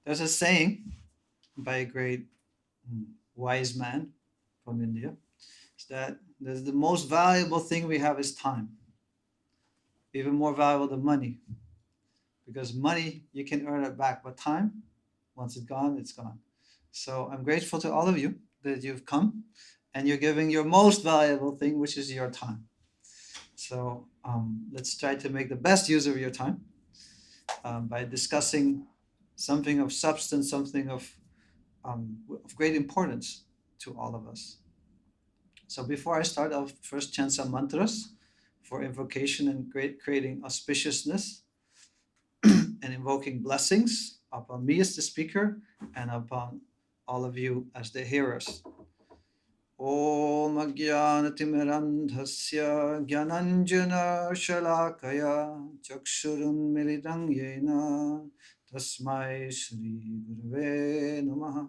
There's a saying by a great wise man from India, is that the most valuable thing we have is time, even more valuable than money. Because money, you can earn it back, but time, once it's gone, it's gone. So I'm grateful to all of you that you've come and you're giving your most valuable thing, which is your time. So let's try to make the best use of your time by discussing something of substance, something of great importance to all of us. So before I start, I'll first chant some mantras for invocation and creating auspiciousness and invoking blessings upon me as the speaker and upon all of you as the hearers. Om Ajnanatimirandhasya Gyananjana Shalakaya Chakshurunmilitam Yena Tasmai Shri Gurave Namaha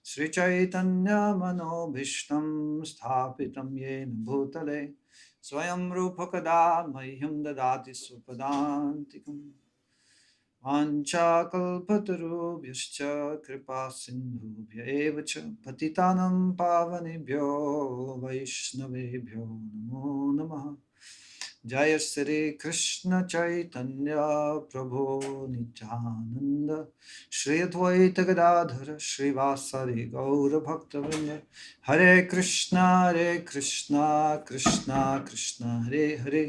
Sri Chaitanya Manobhishtam Sthapitam Yena Bhutale Swayam Rupakada Mahyam Dadati Supadantikam वाञ्छाकल्पतरुभ्यश्च कृपासिन्धुभ्य एव च पतितानं पावनेभ्यो वैष्णवेभ्यो नमो नमः जय श्री कृष्ण चैतन्य प्रभो नित्यानंद श्री अद्वैत गदाधर श्रीवासरि गौरभक्तवृंद हरे Krishna Krishna Krishna Hare Hare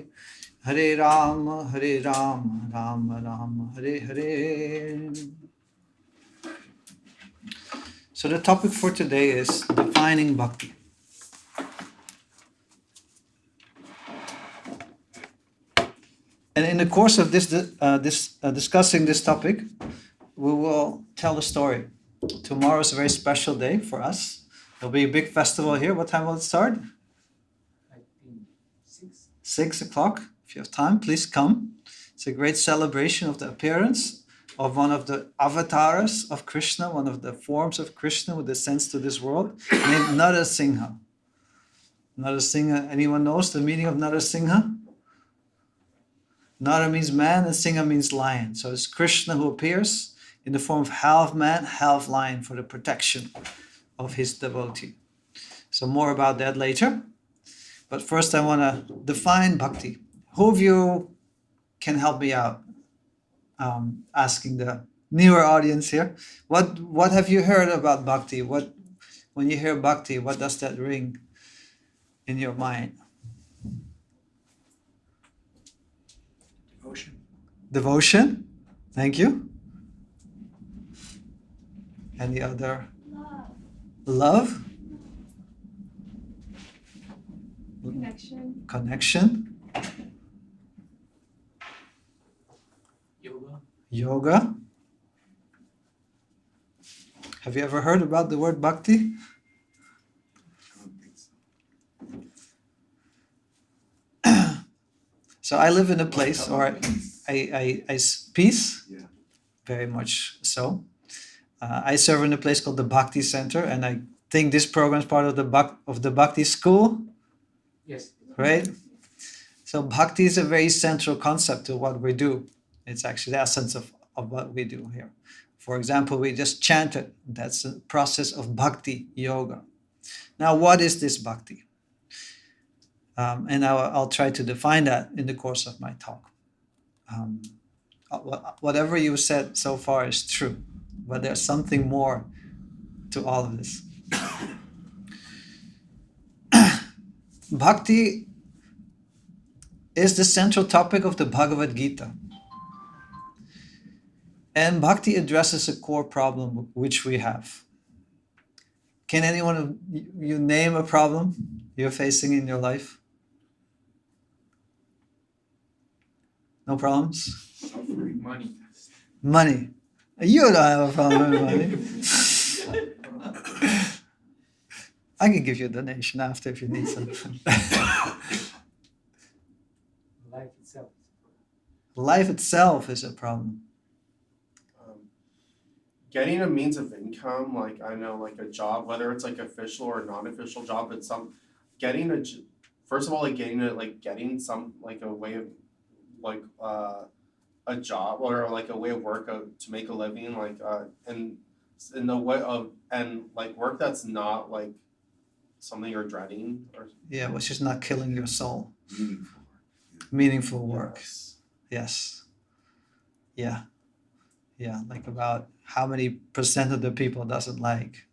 Hare Rama, Rama Rama, Hare Hare. So the topic for today is defining bhakti. And in the course of discussing this topic, we will tell a story. Tomorrow is a very special day for us. There'll be a big festival here. What time will it start? I think 6. 6 o'clock. If you have time, please come. It's a great celebration of the appearance of one of the avatars of Krishna, one of the forms of Krishna who descends to this world, named Narasingha. Narasingha, anyone knows the meaning of Narasingha? Nara means man and Singha means lion. So it's Krishna who appears in the form of half man, half lion for the protection of his devotee. So more about that later. But first I want to define bhakti. Who of you can help me out? Asking the newer audience here, what have you heard about bhakti? When you hear bhakti, what does that ring in your mind? Devotion. Devotion. Thank you. And the other? Love. Connection. Yoga. Have you ever heard about the word bhakti? So I live in a place, or I peace. Yeah. Very much so. I serve in a place called the Bhakti Center, and I think this program is part of the Bhakti school. Yes. Right? So Bhakti is a very central concept to what we do. It's actually the essence of what we do here. For example, we just chanted. That's a process of Bhakti yoga. Now, what is this Bhakti? And I'll try to define that in the course of my talk. Whatever you said so far is true, but there's something more to all of this. Bhakti is the central topic of the Bhagavad Gita. And Bhakti addresses a core problem which we have. Can anyone of you name a problem you're facing in your life? No problems? Suffering. Money. Money. You don't have a problem with money. I can give you a donation after if you need something. Life itself. Life itself is a problem. Getting a means of income, like I know, like a job, whether it's like official or non-official job, but first of all, like getting some like a way of like a job or like a way of work to make a living, like and in the way of and like work that's not like something you're dreading or Yeah, which is not killing your soul. Meaningful. Meaningful work. Yes. Yes. Yeah. Yeah. Like about how many percent of the people doesn't like.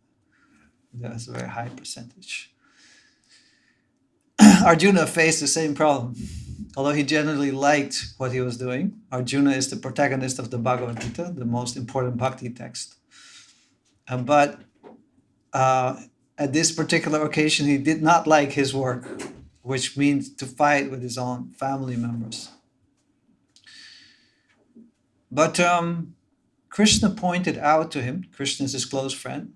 That's a very high percentage. Arjuna faced the same problem. Although he generally liked what he was doing, Arjuna is the protagonist of the Bhagavad Gita, the most important bhakti text. But at this particular occasion, he did not like his work, which means to fight with his own family members. But Krishna pointed out to him, Krishna is his close friend,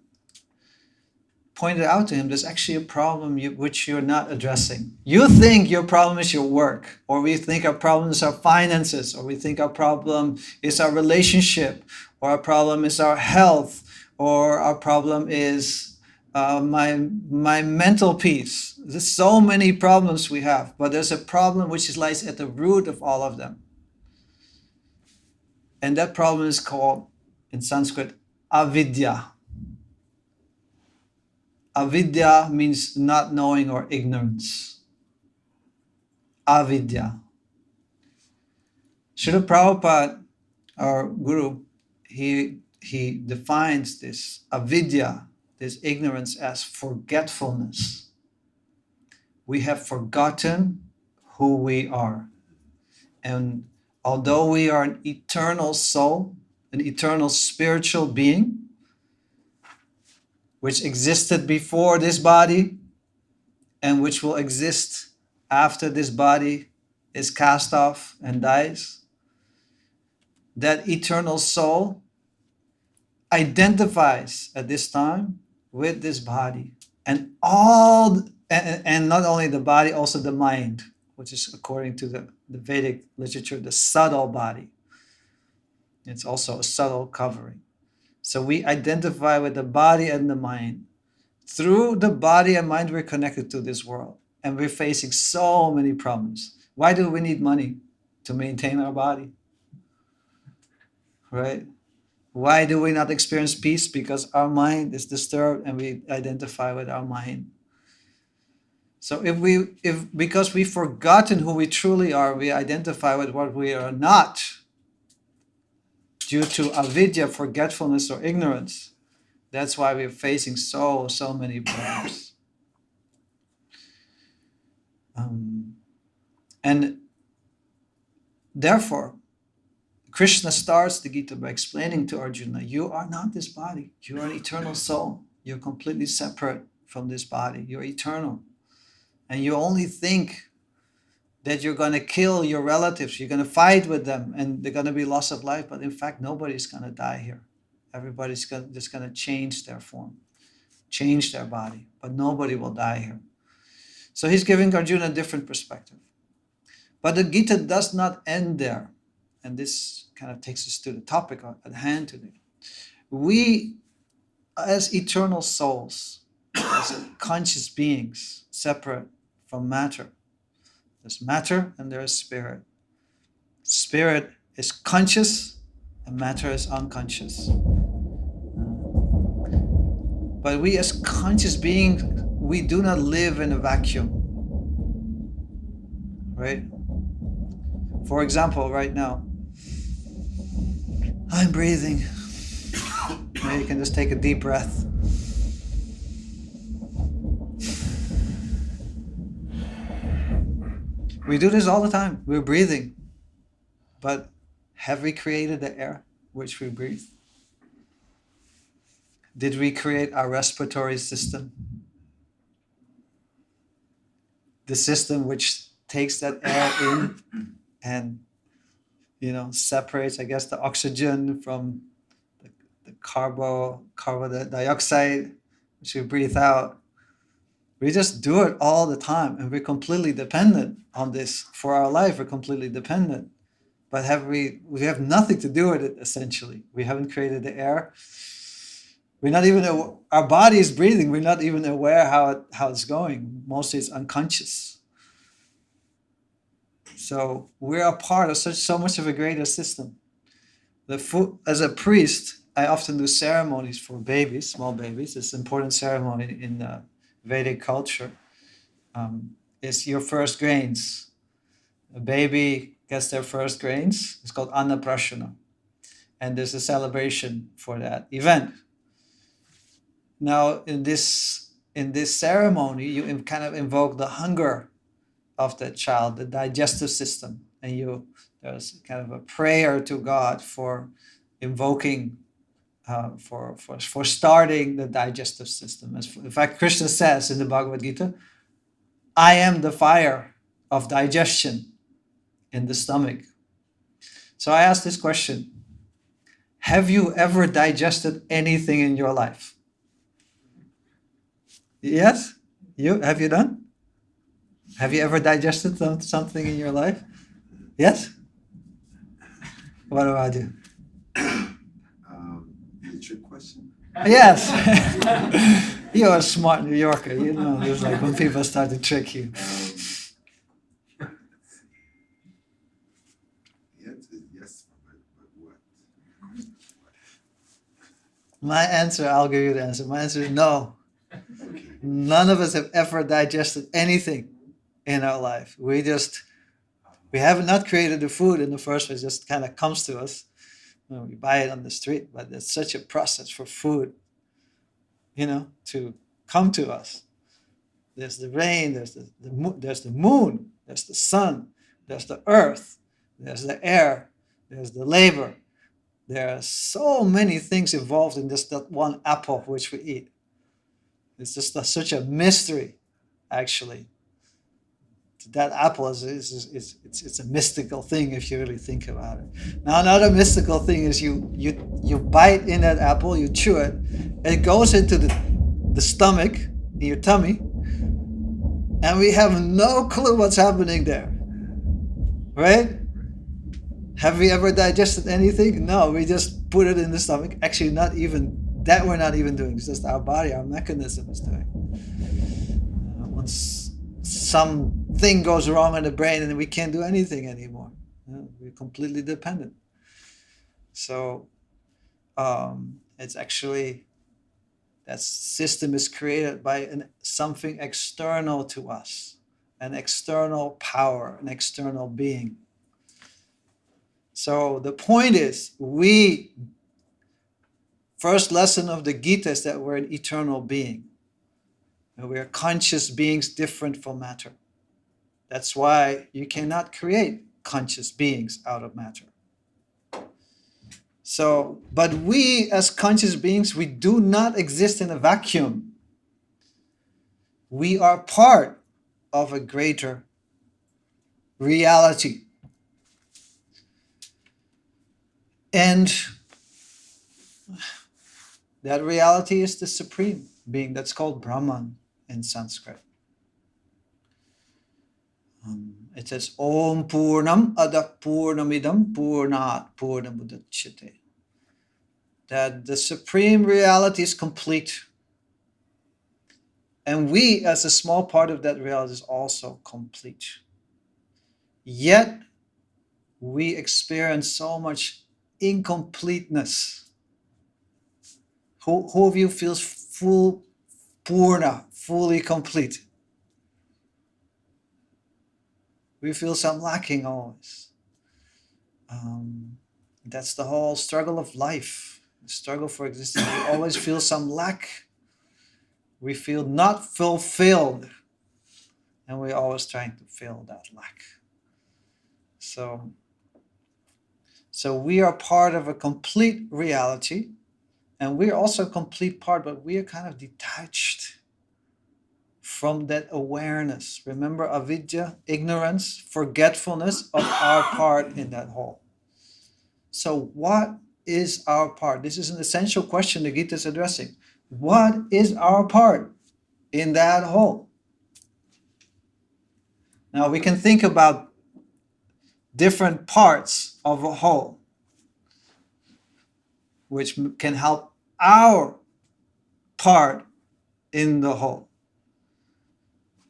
pointed out to him there's actually a problem which you're not addressing. You think your problem is your work, or we think our problem is our finances, or we think our problem is our relationship, or our problem is our health, or our problem is my mental peace. There's so many problems we have, but there's a problem which lies at the root of all of them. And that problem is called, in Sanskrit, avidya. Avidya means not knowing or ignorance. Avidya. Srila Prabhupada, our guru, he defines this avidya, this ignorance, as forgetfulness. We have forgotten who we are. And although we are an eternal soul, an eternal spiritual being, which existed before this body and which will exist after this body is cast off and dies, that eternal soul identifies at this time with this body and not only the body, also the mind, which is according to the Vedic literature, the subtle body. It's also a subtle covering. So we identify with the body and the mind. Through the body and mind, we're connected to this world. And we're facing so many problems. Why do we need money? To maintain our body. Right? Why do we not experience peace? Because our mind is disturbed and we identify with our mind. So because we've forgotten who we truly are, we identify with what we are not, due to avidya, forgetfulness or ignorance. That's why we're facing so many problems. And therefore, Krishna starts the Gita by explaining to Arjuna, you are not this body. You are an eternal soul. You're completely separate from this body. You're eternal. And you only think that you're going to kill your relatives. You're going to fight with them and they're going to be loss of life. But in fact, nobody's going to die here. Everybody's just going to change their form, change their body, but nobody will die here. So he's giving Arjuna a different perspective. But the Gita does not end there. And this kind of takes us to the topic at hand today. We, as eternal souls, as conscious beings, separate from matter. There's matter and there is spirit. Spirit is conscious and matter is unconscious. But we as conscious beings, we do not live in a vacuum. Right? For example, right now, I'm breathing. Now you can just take a deep breath. We do this all the time. We're breathing. But have we created the air which we breathe? Did we create our respiratory system? The system which takes that air in and separates, I guess, the oxygen from the carbon dioxide which we breathe out. We just do it all the time and we're completely dependent on this. For our life, we're completely dependent. But we have nothing to do with it, essentially. We haven't created the air. We're not even, our body is breathing. We're not even aware how it's going. Mostly it's unconscious. So we're a part of so much of a greater system. The food, as a priest, I often do ceremonies for babies, small babies. It's an important ceremony in Vedic culture. It's your first grains. A baby gets their first grains. It's called Annaprashana, and there's a celebration for that event. Now, in this ceremony, you kind of invoke the hunger of that child, the digestive system, and there's kind of a prayer to God for invoking for starting the digestive system. In fact, Krishna says in the Bhagavad Gita, "I am the fire of digestion in the stomach." So I ask this question: have you ever digested anything in your life? Yes, have you done? Have you ever digested something in your life? Yes. What about you? Is it your question? Yes. You're a smart New Yorker. You know, it's like when people start to trick you. Yes, but what? My answer, I'll give you the answer. My answer is no. Okay. None of us have ever digested anything in our life. We have not created the food in the first place. It just kind of comes to us. We buy it on the street, but it's such a process for food, to come to us. There's the rain, there's the moon, there's the sun, there's the earth, there's the air, there's the labor. There are so many things involved in that one apple which we eat. It's just such a mystery, actually. That apple it's a mystical thing if you really think about it. Now another mystical thing is you bite in that apple, you chew it, it goes into the stomach, in your tummy, and we have no clue what's happening there. Right? Have we ever digested anything? No, we just put it in the stomach. Actually, not even that we're not even doing. It's just our body, our mechanism is doing. Once something goes wrong in the brain and we can't do anything anymore. We're completely dependent. So it's actually, that system is created by something external to us, an external power, an external being. So the point is, first lesson of the Gita is that we're an eternal being. And we are conscious beings different from matter. That's why you cannot create conscious beings out of matter. So, but we as conscious beings, we do not exist in a vacuum. We are part of a greater reality. And that reality is the supreme being. That's called Brahman in Sanskrit. It says, Om Purnam Adah Purnamidam Purnat Purnamudachyate. That the supreme reality is complete. And we, as a small part of that reality, is also complete. Yet, we experience so much incompleteness. Who of you feels full, Purna, fully complete? We feel some lacking always. That's the whole struggle of life, the struggle for existence. We always feel some lack. We feel not fulfilled, and we're always trying to fill that lack. So we are part of a complete reality, and we're also a complete part, but we are kind of detached from that awareness. Remember, avidya, ignorance, forgetfulness of our part in that whole. So what is our part? This is an essential question the Gita is addressing. What is our part in that whole? Now we can think about different parts of a whole, which can help our part in the whole.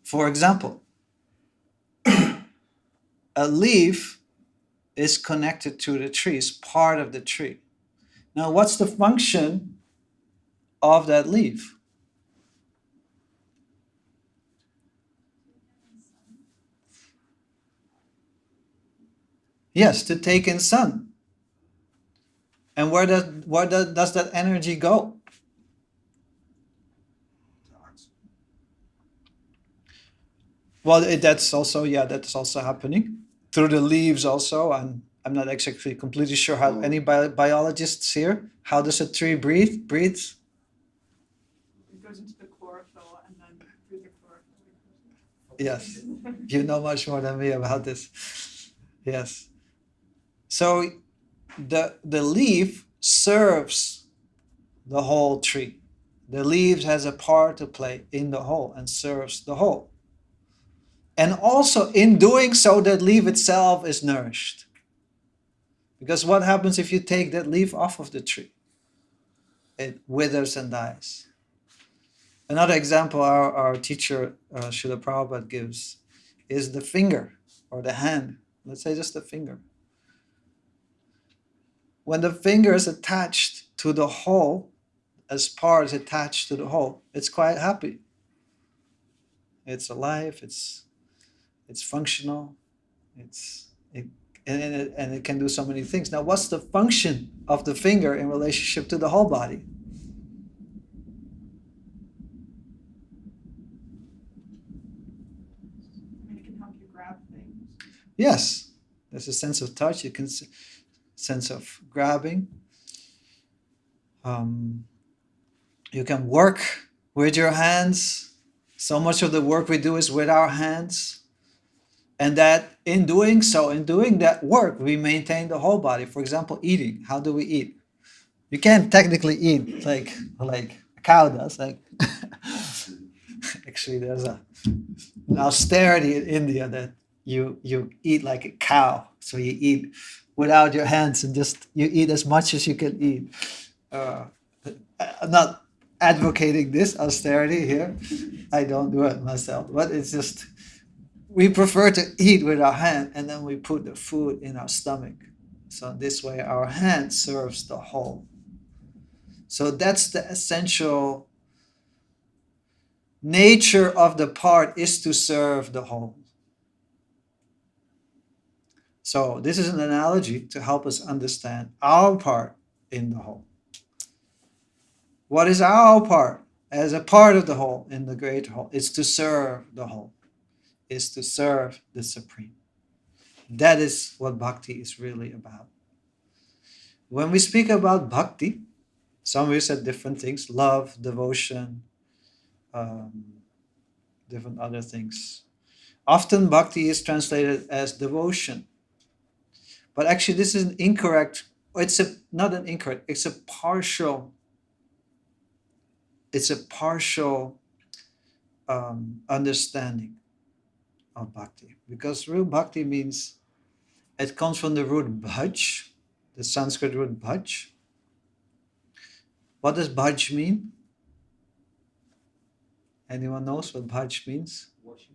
For example, a leaf is connected to the tree, is part of the tree. Now, what's the function of that leaf? Yes, to take in sun. And where does that energy go? Well, that's also happening through the leaves also. I'm not exactly completely sure how any biologists here. How does a tree breathe? Breathes? It goes into the chlorophyll and then through the chlorophyll. Yes, you know much more than me about this. Yes. So the leaf serves the whole tree. The leaf has a part to play in the whole and serves the whole. And also in doing so, that leaf itself is nourished. Because what happens if you take that leaf off of the tree? It withers and dies. Another example our teacher, Srila Prabhupada, gives is the finger or the hand. Let's say just the finger. When the finger is attached to the whole, as part is attached to the whole, it's quite happy. It's alive, it's functional, and it can do so many things. Now, what's the function of the finger in relationship to the whole body? I mean, it can help you grab things. Yes, there's a sense of touch. You can sense of grabbing. You can work with your hands. So much of the work we do is with our hands. And that in doing that work, we maintain the whole body. For example, eating. How do we eat? You can't technically eat like a cow does. Like actually, there's an austerity in India that you eat like a cow. So you eat without your hands and just you eat as much as you can eat. I'm not advocating this austerity here. I don't do it myself, but it's just we prefer to eat with our hand and then we put the food in our stomach. So this way our hand serves the whole. So that's the essential nature of the part, is to serve the whole. So this is an analogy to help us understand our part in the whole. What is our part as a part of the whole in the great whole? It's to serve the whole. Is to serve the Supreme. That is what Bhakti is really about. When we speak about Bhakti, some of you said different things: love, devotion, different other things. Often Bhakti is translated as devotion. But actually this is an incorrect, not an incorrect, it's a partial understanding of Bhakti. Because real Bhakti means, it comes from the root bhaj, the Sanskrit root bhaj. What does bhaj mean? Anyone knows what bhaj means? Worship.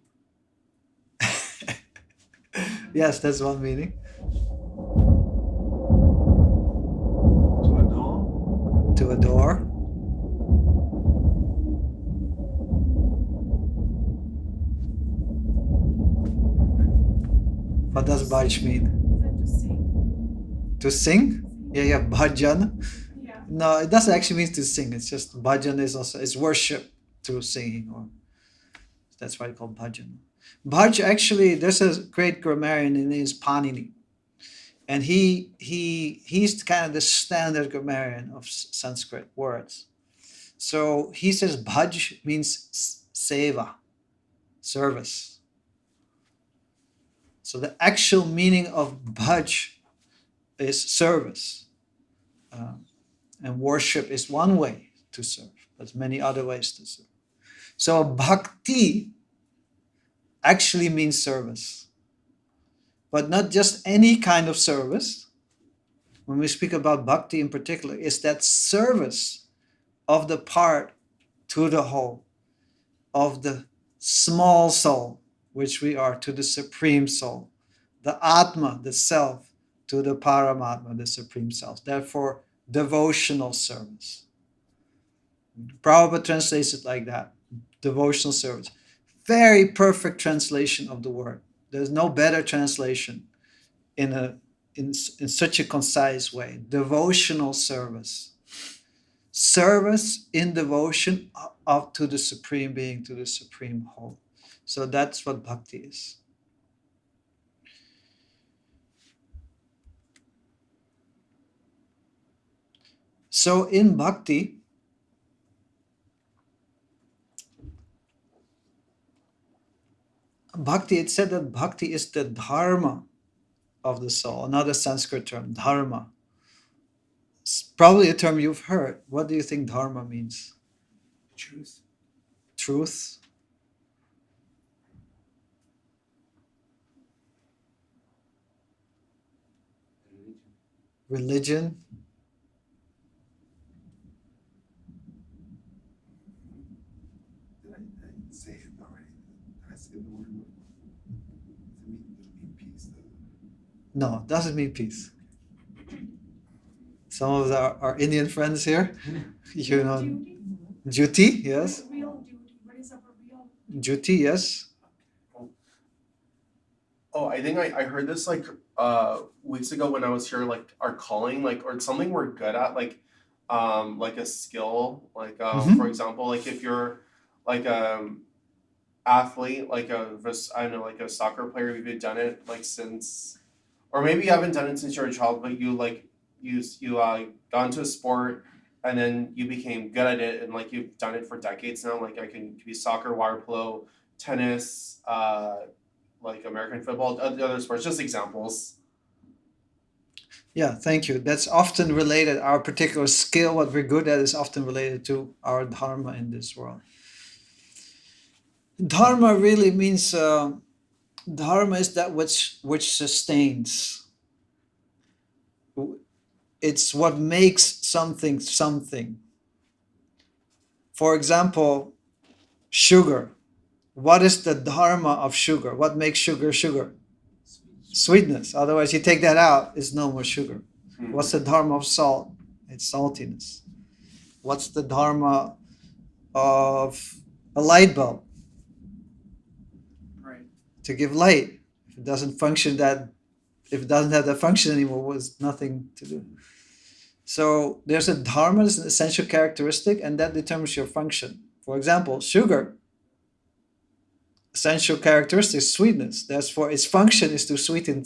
Yes, that's one meaning. To adore. To adore. What does bhaj mean? Is that to sing? To sing? Yeah, bhajan. Yeah. No, it doesn't actually mean to sing. It's just bhajan is worship through singing, or that's why it's called bhajan. Bhaj, actually, there's a great grammarian, and his Panini, and he's kind of the standard grammarian of Sanskrit words. So he says bhaj means seva, service. So the actual meaning of bhaj is service. And worship is one way to serve. There's many other ways to serve. So bhakti actually means service. But not just any kind of service. When we speak about bhakti in particular, it's that service of the part to the whole, of the small soul, which we are, to the supreme soul, the Atma, the self, to the Paramatma, the Supreme Self. Therefore, devotional service. Prabhupada translates it like that, devotional service. Very perfect translation of the word. There's no better translation in such a concise way. Devotional service. Service in devotion up to the Supreme Being, to the Supreme Whole. So that's what bhakti is. So in bhakti, it said that bhakti is the dharma of the soul, another Sanskrit term, dharma. It's probably a term you've heard. What do you think dharma means? Truth. Truth? Religion? Did I say it already? Did I say the word? Does it mean peace? Does it? No, it doesn't mean peace. Some of our Indian friends here, you know, duty, yes. Real duty. What is a real? Duty, yes. Oh, I think I heard this like weeks ago when I was here, like our calling, like or something we're good at, like a skill, like for example, like if you're like athlete, like I don't know, like a soccer player, if you've done it like since, or maybe you haven't done it since you were a child, but you like you got into a sport and then you became good at it and like you've done it for decades now. Like I can be soccer, water polo, tennis, like American football, other sports, just examples. Yeah, thank you. That's often related. Our particular skill, what we're good at, is often related to our dharma in this world. Dharma really means dharma is that which sustains. It's what makes something something. For example, sugar. What is the dharma of sugar? What makes sugar sugar? Sweetness. Otherwise, you take that out, it's no more sugar. What's the dharma of salt? It's saltiness. What's the dharma of a light bulb? Right. To give light. If it doesn't function if it doesn't have that function anymore, there's nothing to do. So there's a dharma, there's an essential characteristic, and that determines your function. For example, sugar. Essential characteristic is sweetness. Therefore, its function is to sweeten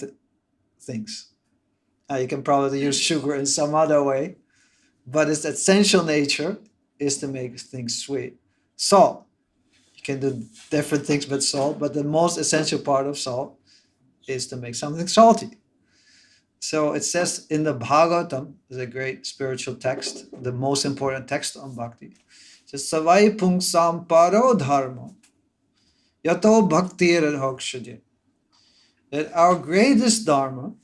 things. You can probably use sugar in some other way, but its essential nature is to make things sweet. Salt. You can do different things with salt, but the most essential part of salt is to make something salty. So it says in the Bhagavatam, is a great spiritual text, the most important text on bhakti. It says, Savai pungsam paro dharma. Yato bhakti radhokshaje. That our greatest dharma,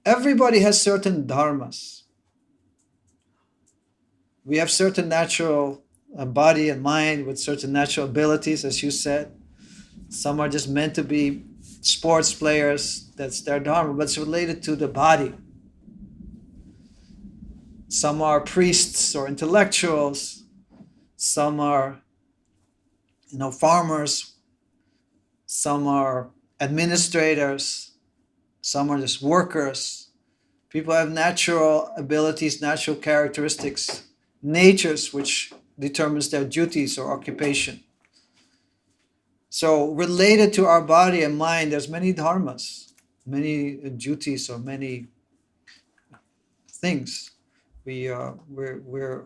everybody has certain dharmas. We have certain natural body and mind with certain natural abilities, as you said. Some are just meant to be sports players, that's their dharma, but it's related to the body. Some are priests or intellectuals. Some are farmers, some are administrators, some are just workers. People have natural abilities, natural characteristics, natures which determines their duties or occupation. So related to our body and mind, there's many dharmas, many duties or many things we're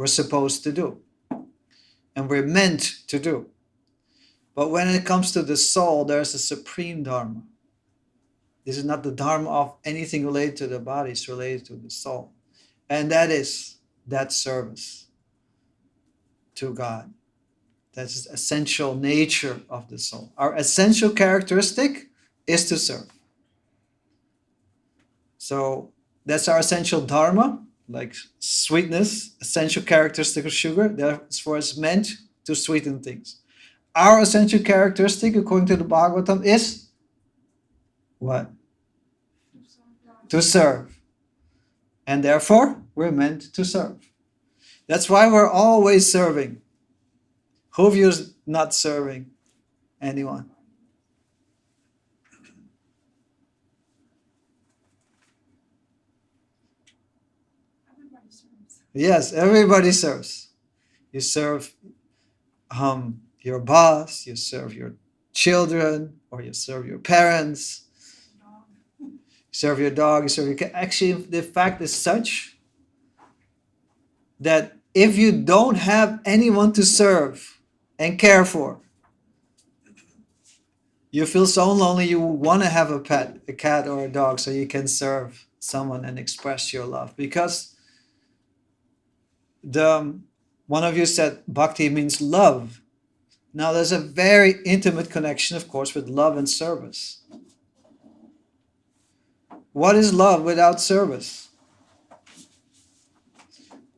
supposed to do and we're meant to do. But when it comes to the soul, there's a supreme dharma. This is not the dharma of anything related to the body, it's related to the soul. And that is that service to God. That's the essential nature of the soul. Our essential characteristic is to serve. So that's our essential dharma, like sweetness, essential characteristic of sugar. Therefore, it's meant to sweeten things. Our essential characteristic, according to the Bhagavatam, is What? To serve. And therefore, we're meant to serve. That's why we're always serving. Who of you is not serving anyone? Everybody serves. Yes, everybody serves. You serve your boss, you serve your children, or you serve your parents, Dog. you serve your dog, you serve your cat. Actually, the fact is such that if you don't have anyone to serve and care for, you feel so lonely you want to have a pet, a cat or a dog, so you can serve someone and express your love. Because the one of you said bhakti means love. Now there's a very intimate connection, of course, with love and service. What is love without service?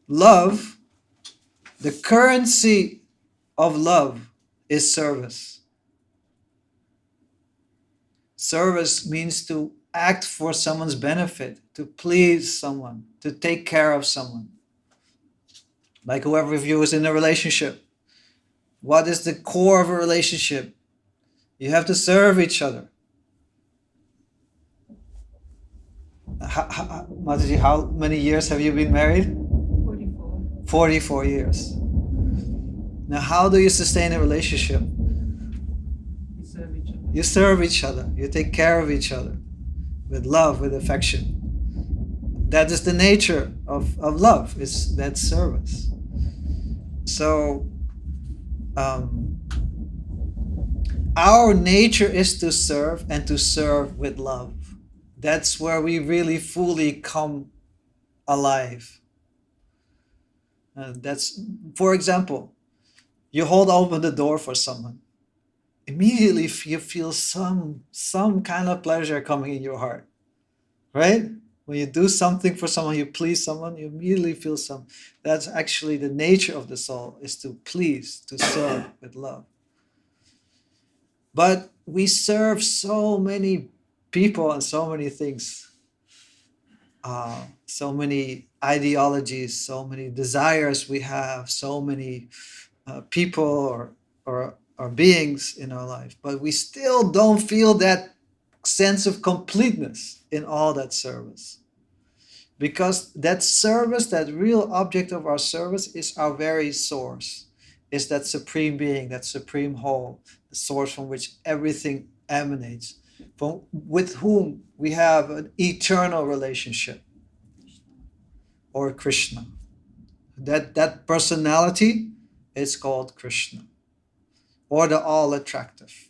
Love, the currency of love is service. Service means to act for someone's benefit, to please someone, to take care of someone. Like whoever of you is in a relationship. What is the core of a relationship? You have to serve each other. Mataji, how many years have you been married? 44. 44 years. Now, how do you sustain a relationship? We serve each other. You serve each other. You take care of each other with love, with affection. That is the nature of love. It's that service. So, our nature is to serve and to serve with love. That's where we really fully come alive. That's, for example, you hold open the door for someone. Immediately you feel some kind of pleasure coming in your heart, right? When you do something for someone, you please someone, you immediately feel some. That's actually the nature of the soul, is to please, to serve with love. But we serve so many people and so many things, so many ideologies, so many desires we have, so many people or beings in our life, but we still don't feel that sense of completeness in all that service. Because that service, that real object of our service, is our very source, is that supreme being, that supreme whole, the source from which everything emanates, from with whom we have an eternal relationship, or Krishna. That personality is called Krishna, or the all attractive.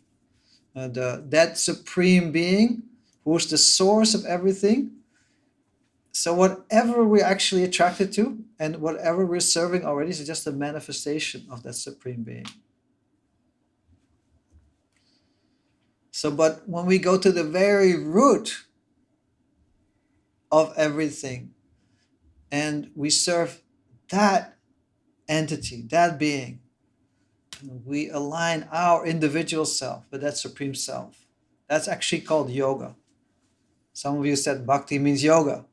That supreme being, who's the source of everything. So whatever we're actually attracted to and whatever we're serving already is just a manifestation of that supreme being. So, but when we go to the very root of everything and we serve that entity, that being, we align our individual self with that supreme self. That's actually called yoga. Some of you said bhakti means yoga.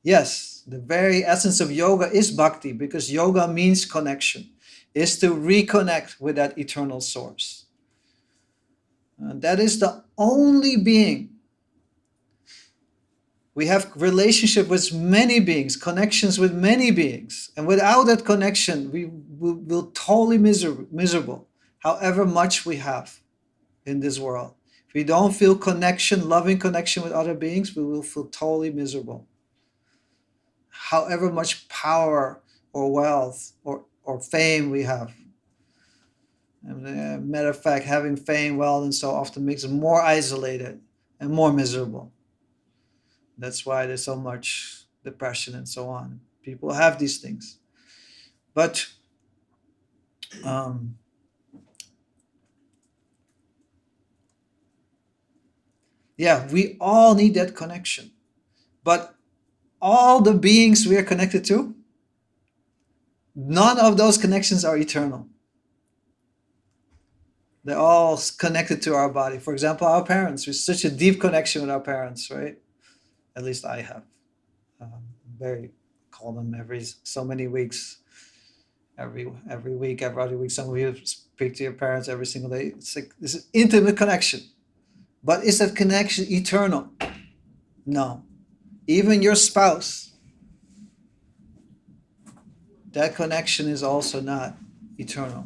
Yes, the very essence of yoga is bhakti, because yoga means connection, is to reconnect with that eternal source. That is the only being. We have relationship with many beings, connections with many beings. And without that connection, we will totally miserable, however much we have in this world. If we don't feel connection, loving connection with other beings, we will feel totally miserable. However much power or wealth or fame we have. And matter of fact, having fame, wealth, and so often makes us more isolated and more miserable. That's why there's so much depression and so on. People have these things. But yeah, we all need that connection. But all the beings we are connected to, none of those connections are eternal. They're all connected to our body. For example, our parents. There's such a deep connection with our parents, right? At least I have. Very call them every so many weeks. Every week, every other week. Some of you speak to your parents every single day. It's like this is intimate connection. But is that connection eternal? No. Even your spouse, that connection is also not eternal.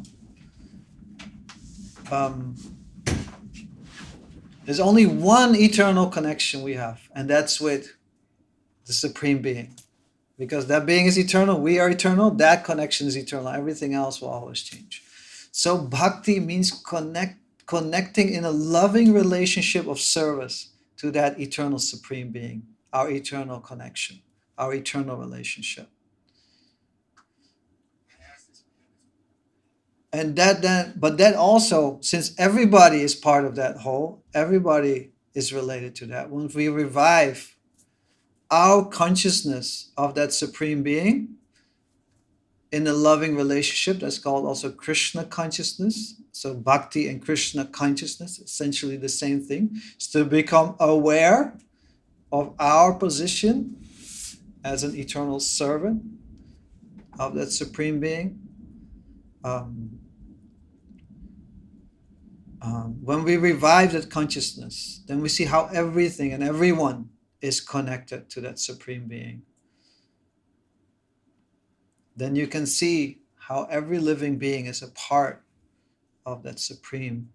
There's only one eternal connection we have, and that's with the Supreme Being. Because that being is eternal, we are eternal, that connection is eternal. Everything else will always change. So bhakti means connecting in a loving relationship of service to that eternal Supreme Being, our eternal connection, our eternal relationship. And that also, since everybody is part of that whole, everybody is related to that. When we revive our consciousness of that Supreme Being in a loving relationship, that's called also Krishna consciousness. So bhakti and Krishna consciousness, essentially the same thing, is to become aware of our position as an eternal servant of that Supreme Being. When we revive that consciousness, then we see how everything and everyone is connected to that Supreme Being. Then you can see how every living being is a part of that Supreme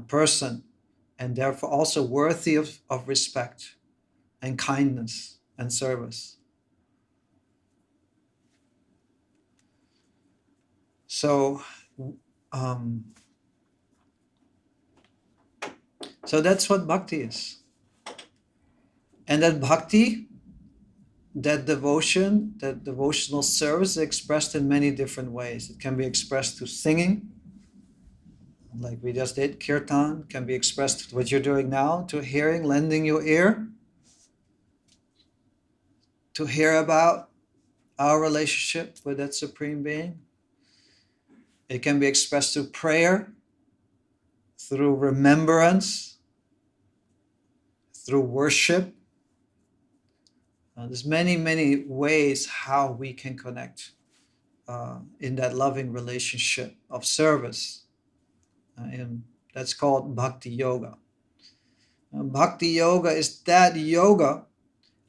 person, and therefore also worthy of respect and kindness and service. So that's what bhakti is. And that bhakti, that devotion, that devotional service is expressed in many different ways. It can be expressed through singing, like we just did, kirtan, can be expressed what you're doing now, to hearing, lending your ear, to hear about our relationship with that Supreme Being. It can be expressed through prayer, through remembrance, through worship. There's many ways how we can connect in that loving relationship of service. And that's called Bhakti Yoga. Bhakti Yoga is that yoga,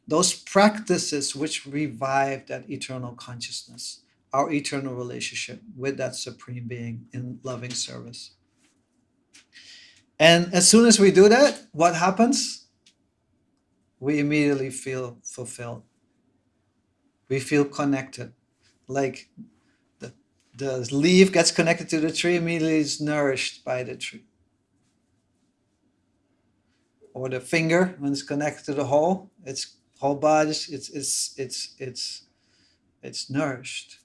those practices which revive that eternal consciousness, our eternal relationship with that Supreme Being in loving service. And as soon as we do that, what happens? We immediately feel fulfilled. We feel connected. Like the leaf gets connected to the tree, immediately is nourished by the tree. Or the finger, when it's connected to the whole, its whole body, it's nourished.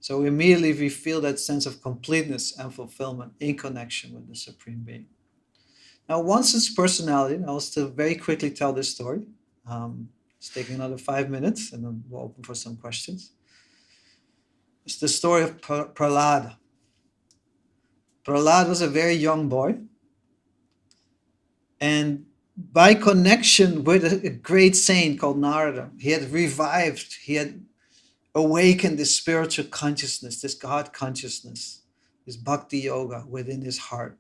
So immediately we feel that sense of completeness and fulfillment in connection with the Supreme Being. Now, once its personality, I'll still very quickly tell this story. It's taking another 5 minutes, and then we'll open for some questions. It's the story of Prahlad. Prahlad was a very young boy, and by connection with a great saint called Narada, he had awakened this spiritual consciousness, this God consciousness, this bhakti yoga within his heart.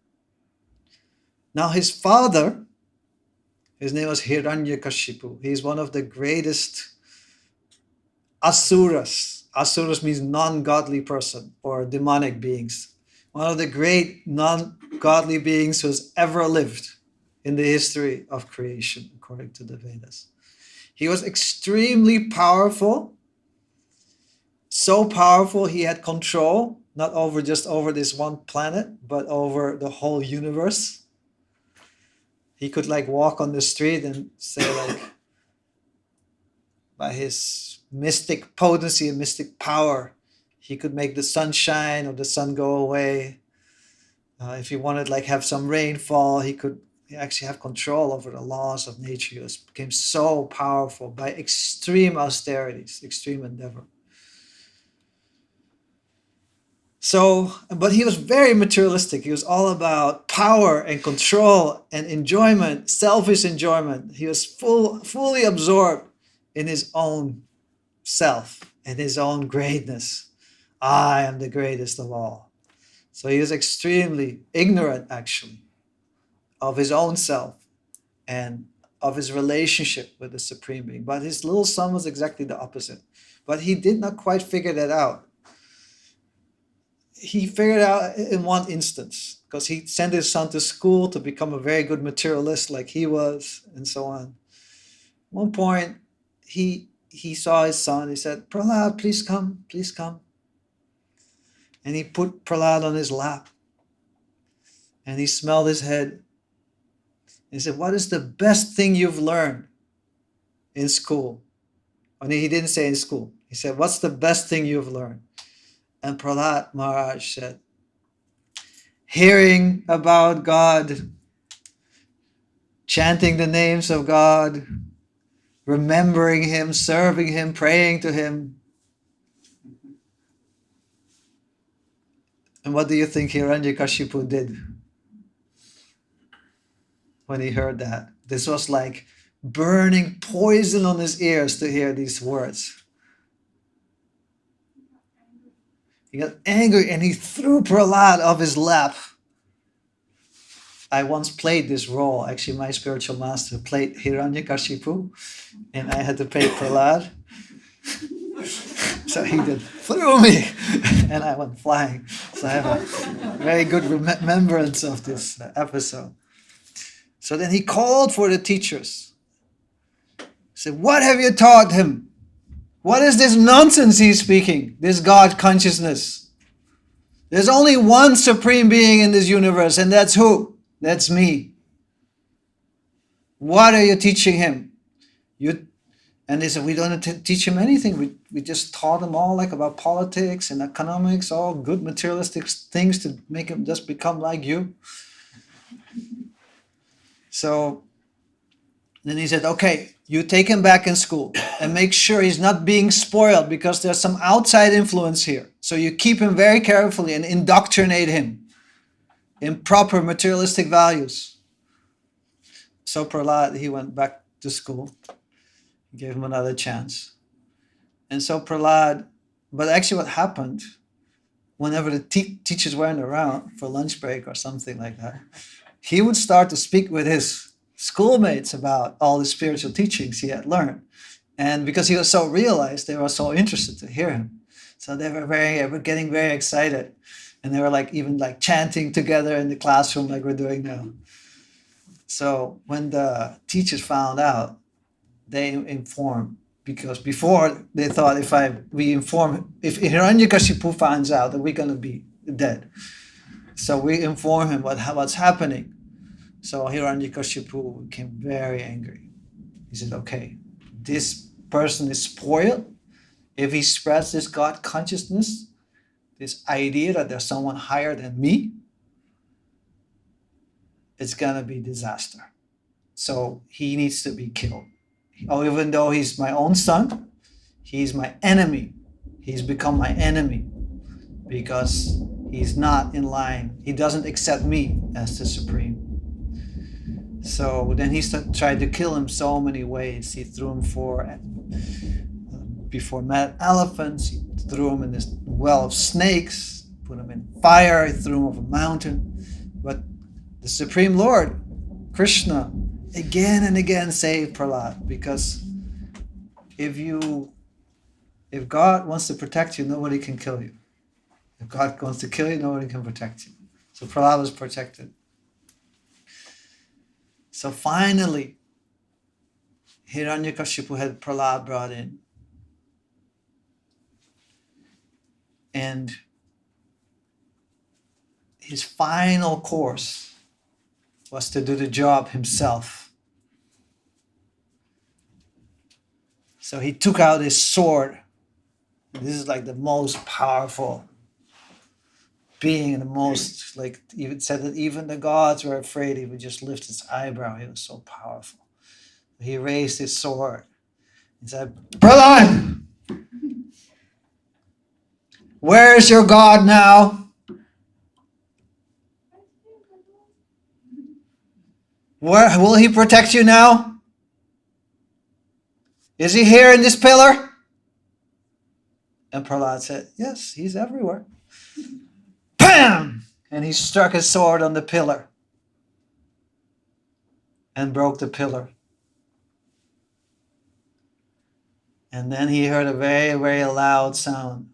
Now his father, his name was Hiranyakashipu. He's one of the greatest asuras. Asuras means non-godly person or demonic beings. One of the great non-godly beings who has ever lived in the history of creation, according to the Vedas. He was extremely powerful, so powerful he had control, not just over this one planet, but over the whole universe. He could walk on the street and say by his mystic potency and mystic power, he could make the sun shine or the sun go away. If he wanted have some rainfall, he could actually have control over the laws of nature. He became so powerful by extreme austerities, extreme endeavor. So, but he was very materialistic. He was all about power and control and enjoyment, selfish enjoyment. He was fully absorbed in his own self and his own greatness. I am the greatest of all. So he was extremely ignorant, actually, of his own self and of his relationship with the Supreme Being. But his little son was exactly the opposite. But he did not quite figure that out. He figured it out in one instance because he sent his son to school to become a very good materialist like he was, and so on. One point, he saw his son. He said, "Prahlad, please come, please come." And he put Prahlad on his lap, and he smelled his head. He said, "What is the best thing you've learned in school?" And he didn't say in school. He said, "What's the best thing you've learned?" And Prahlad Maharaj said, "Hearing about God, chanting the names of God, remembering Him, serving Him, praying to Him." And what do you think Hiranyakashipu did when he heard that? This was like burning poison on his ears to hear these words. He got angry and he threw Prahlad off his lap. I once played this role. Actually, my spiritual master played Hiranyakashipu, and I had to play Prahlad. So he did threw me, and I went flying. So I have a very good remembrance of this episode. So then he called for the teachers. He said, "What have you taught him? What is this nonsense he's speaking? This God consciousness. There's only one supreme being in this universe, and that's who? That's me. What are you teaching him?" And they said, "We don't teach him anything. We just taught him all like about politics and economics, all good materialistic things to make him just become like you." So then he said, "Okay, you take him back in school and make sure he's not being spoiled because there's some outside influence here. So you keep him very carefully and indoctrinate him in proper materialistic values." So Prahlad, he went back to school. Gave him another chance. And so Prahlad, but actually what happened, whenever the teachers weren't around for lunch break or something like that, he would start to speak with his schoolmates about all the spiritual teachings he had learned. And because he was so realized, they were so interested to hear him. So they were getting very excited. And they were like even like chanting together in the classroom like we're doing now. So when the teachers found out, they informed, because before they thought if Hiranyakashipu finds out that we're going to be dead. So we inform him what's happening. So Hiranyakashipu became very angry. He said, "Okay, this person is spoiled. If he spreads this God consciousness, this idea that there's someone higher than me, it's going to be disaster. So he needs to be killed. Oh, even though he's my own son, he's my enemy. He's become my enemy because he's not in line. He doesn't accept me as the supreme." So then he tried to kill him so many ways. He threw him before mad elephants. He threw him in this well of snakes, put him in fire. He threw him off a mountain. But the Supreme Lord, Krishna, again and again saved Prahlad, because if God wants to protect you, nobody can kill you. If God wants to kill you, nobody can protect you. So Prahlad was protected. So finally, Hiranyakashipu had Prahlad brought in. And his final course was to do the job himself. So he took out his sword. This is like the most powerful being, and the most, like, even said that even the gods were afraid. He would just lift his eyebrow. He was so powerful. He raised his sword. He said, "Prahlad, Where is your God now? Where will he protect you now? Is he here in this pillar? And Prahlad said, yes, he's everywhere. Bam! And he struck his sword on the pillar and broke the pillar. And then he heard a very, very loud sound,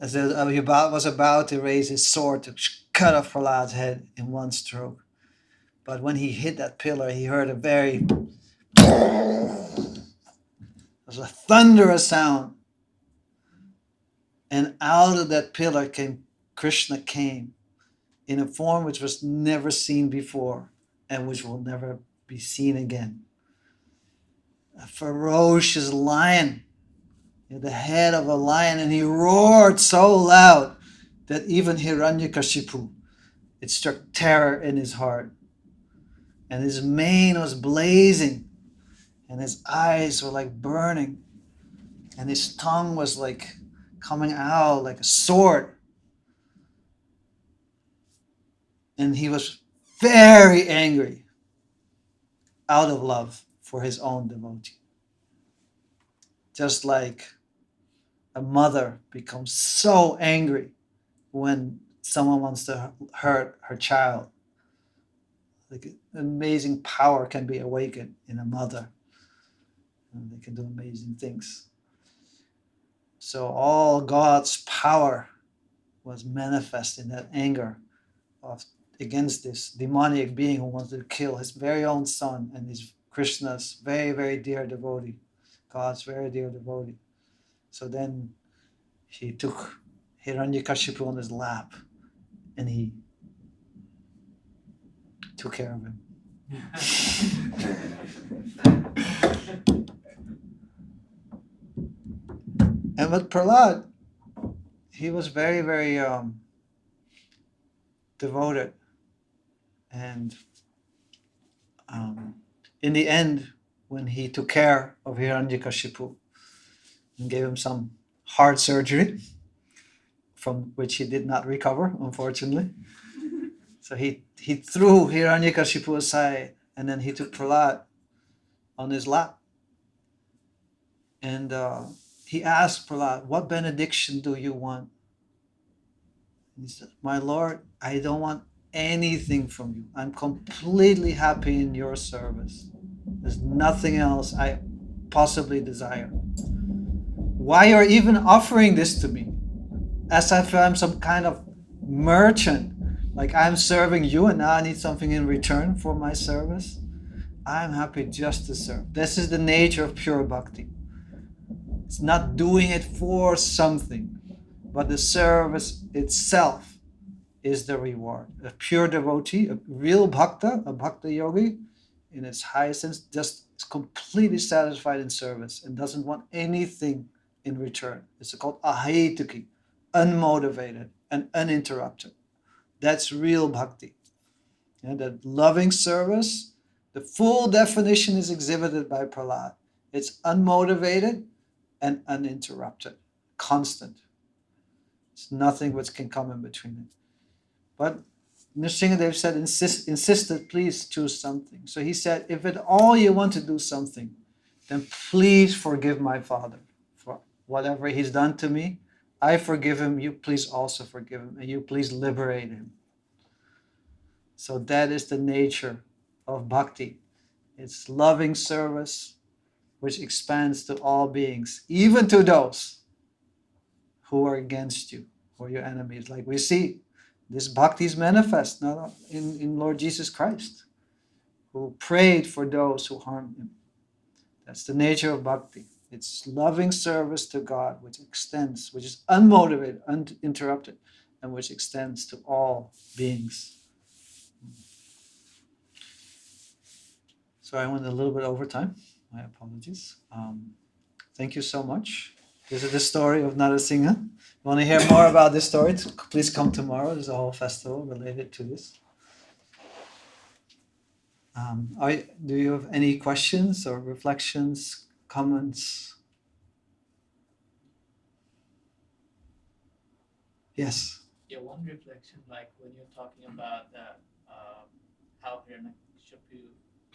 as if he was about to raise his sword to cut off Prahlad's head in one stroke. But when he hit that pillar, he heard a very... It was a thunderous sound. And out of that pillar Krishna came in a form which was never seen before and which will never be seen again. A ferocious lion, the head of a lion, and he roared so loud that even Hiranyakashipu, it struck terror in his heart. And his mane was blazing, and his eyes were like burning, and his tongue was like coming out like a sword. And he was very angry out of love for his own devotee. Just like a mother becomes so angry when someone wants to hurt her child. Like amazing power can be awakened in a mother. And they can do amazing things. So all God's power was manifest in that anger against this demonic being who wanted to kill his very own son and his Krishna's very, very dear devotee, God's very dear devotee. So then he took Hiranyakashipu on his lap and he took care of him. And with Prahlad, he was very, very devoted. And in the end, when he took care of Hiranyakashipu and gave him some heart surgery, from which he did not recover, unfortunately. So he threw Hiranyakashipu aside, and then he took Prahlad on his lap. And he asked Prahlad, what benediction do you want? And he said, my Lord, I don't want anything from you. I'm completely happy in your service. There's nothing else I possibly desire. Why you're even offering this to me? As if I'm some kind of merchant. Like I'm serving you and now I need something in return for my service. I'm happy just to serve. This is the nature of pure bhakti. It's not doing it for something, but the service itself is the reward. A pure devotee, a real bhakta, a bhakta yogi, in its highest sense, just is completely satisfied in service and doesn't want anything in return. It's called ahaituki, unmotivated and uninterrupted. That's real bhakti. And that loving service, the full definition is exhibited by Prahlad. It's unmotivated and uninterrupted, constant. It's nothing which can come in between it. But Nrsingadev said, insisted, please choose something. So he said, if at all you want to do something, then please forgive my father for whatever he's done to me. I forgive him, you please also forgive him, and you please liberate him. So that is the nature of bhakti. It's loving service, which expands to all beings, even to those who are against you, who are your enemies. Like we see, this bhakti is manifest now in Lord Jesus Christ, who prayed for those who harmed him. That's the nature of bhakti. It's loving service to God, which extends, which is unmotivated, uninterrupted, and which extends to all beings. So I went a little bit over time. My apologies. Thank you so much. This is the story of Narasingha. If you want to hear more about this story, please come tomorrow. There's a whole festival related to this. Do you have any questions or reflections, comments? Yes. Yeah, one reflection, like when you're talking about how Hiranyakashipu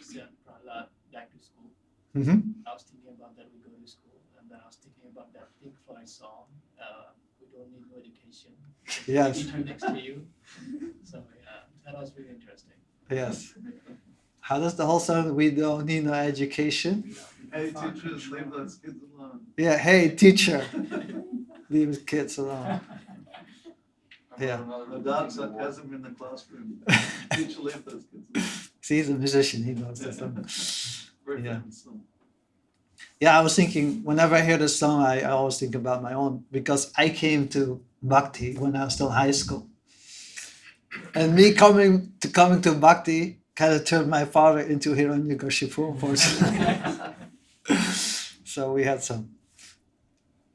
sent Prahlad back to school. Mm-hmm. I was thinking about that we go to school, and then I was thinking about that Pink Floyd song. We don't need no education. Yes. Teacher next to you. So yeah, that was really interesting. Yes. How does the whole song? We don't need no education. Hey, teachers, leave those kids alone. Yeah. Hey, teacher, leave kids alone. Yeah. The dark sarcasm in the classroom. Teacher, leave those kids alone. See, he's a musician. He knows the song. Very Yeah. famous song. Yeah, I was thinking. Whenever I hear this song, I always think about my own because I came to Bhakti when I was still in high school, and me coming to Bhakti kind of turned my father into Hiranyakashipu, unfortunately. So we had some.